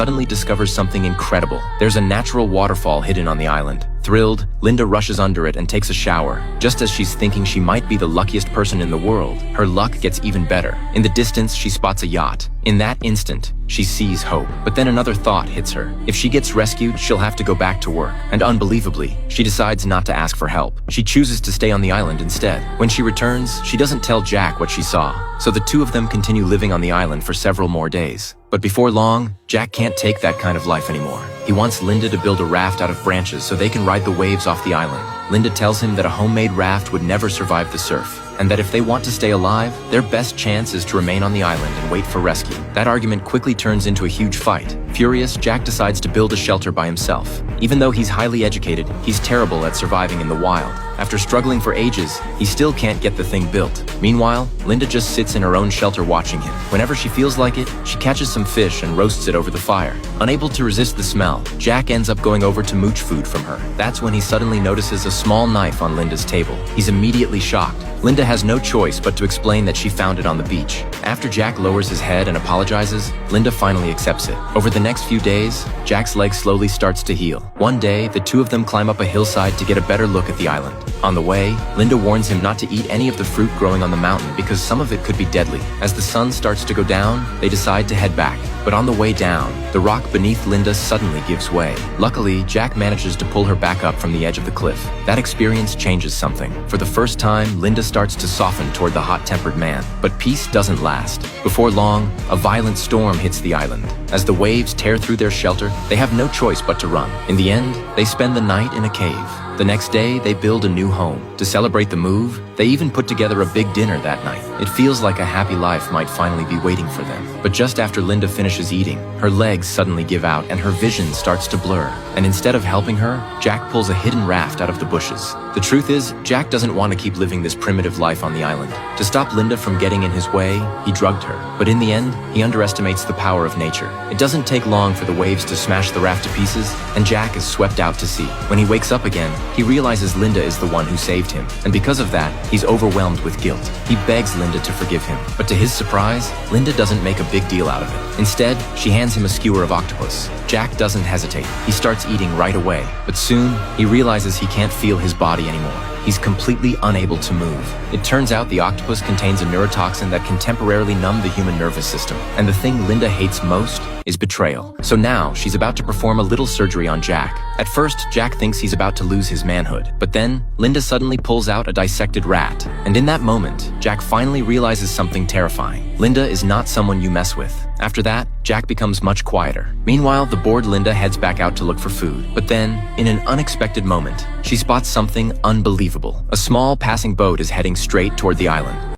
suddenly discovers something incredible. There's a natural waterfall hidden on the island. Thrilled, Linda rushes under it and takes a shower. Just as she's thinking she might be the luckiest person in the world, her luck gets even better. In the distance, she spots a yacht. In that instant, she sees hope. But then another thought hits her. If she gets rescued, she'll have to go back to work. And unbelievably, she decides not to ask for help. She chooses to stay on the island instead. When she returns, she doesn't tell Jack what she saw. So the two of them continue living on the island for several more days. But before long, Jack can't take that kind of life anymore. He wants Linda to build a raft out of branches so they can ride the waves off the island. Linda tells him that a homemade raft would never survive the surf, and that if they want to stay alive, their best chance is to remain on the island and wait for rescue. That argument quickly turns into a huge fight. Furious, Jack decides to build a shelter by himself. Even though he's highly educated, he's terrible at surviving in the wild. After struggling for ages, he still can't get the thing built. Meanwhile, Linda just sits in her own shelter watching him. Whenever she feels like it, she catches some fish and roasts it over the fire. Unable to resist the smell, Jack ends up going over to mooch food from her. That's when he suddenly notices a small knife on Linda's table. He's immediately shocked. Linda has no choice but to explain that she found it on the beach. After Jack lowers his head and apologizes, Linda finally accepts it. Over the next few days, Jack's leg slowly starts to heal. One day, the two of them climb up a hillside to get a better look at the island. On the way, Linda warns him not to eat any of the fruit growing on the mountain because some of it could be deadly. As the sun starts to go down, they decide to head back. But on the way down, the rock beneath Linda suddenly gives way. Luckily, Jack manages to pull her back up from the edge of the cliff. That experience changes something. For the first time, Linda starts to soften toward the hot-tempered man. But peace doesn't last. Before long, a violent storm hits the island. As the waves tear through their shelter, they have no choice but to run. In the end, they spend the night in a cave. The next day, they build a new home. To celebrate the move, they even put together a big dinner that night. It feels like a happy life might finally be waiting for them. But just after Linda finishes eating, her legs suddenly give out and her vision starts to blur. And instead of helping her, Jack pulls a hidden raft out of the bushes. The truth is, Jack doesn't want to keep living this primitive life on the island. To stop Linda from getting in his way, he drugged her. But in the end, he underestimates the power of nature. It doesn't take long for the waves to smash the raft to pieces, and Jack is swept out to sea. When he wakes up again, he realizes Linda is the one who saved him, and because of that, he's overwhelmed with guilt. He begs Linda to forgive him, but to his surprise, Linda doesn't make a big deal out of it. Instead, she hands him a skewer of octopus. Jack doesn't hesitate. He starts eating right away, but soon, he realizes he can't feel his body anymore. He's completely unable to move. It turns out the octopus contains a neurotoxin that can temporarily numb the human nervous system, and the thing Linda hates most is betrayal. So now, she's about to perform a little surgery on Jack. At first, Jack thinks he's about to lose his manhood, but then, Linda suddenly pulls out a dissected rat. And in that moment, Jack finally realizes something terrifying. Linda is not someone you mess with. After that, Jack becomes much quieter. Meanwhile, the bored Linda heads back out to look for food. But then, in an unexpected moment, she spots something unbelievable. A small passing boat is heading straight toward the island.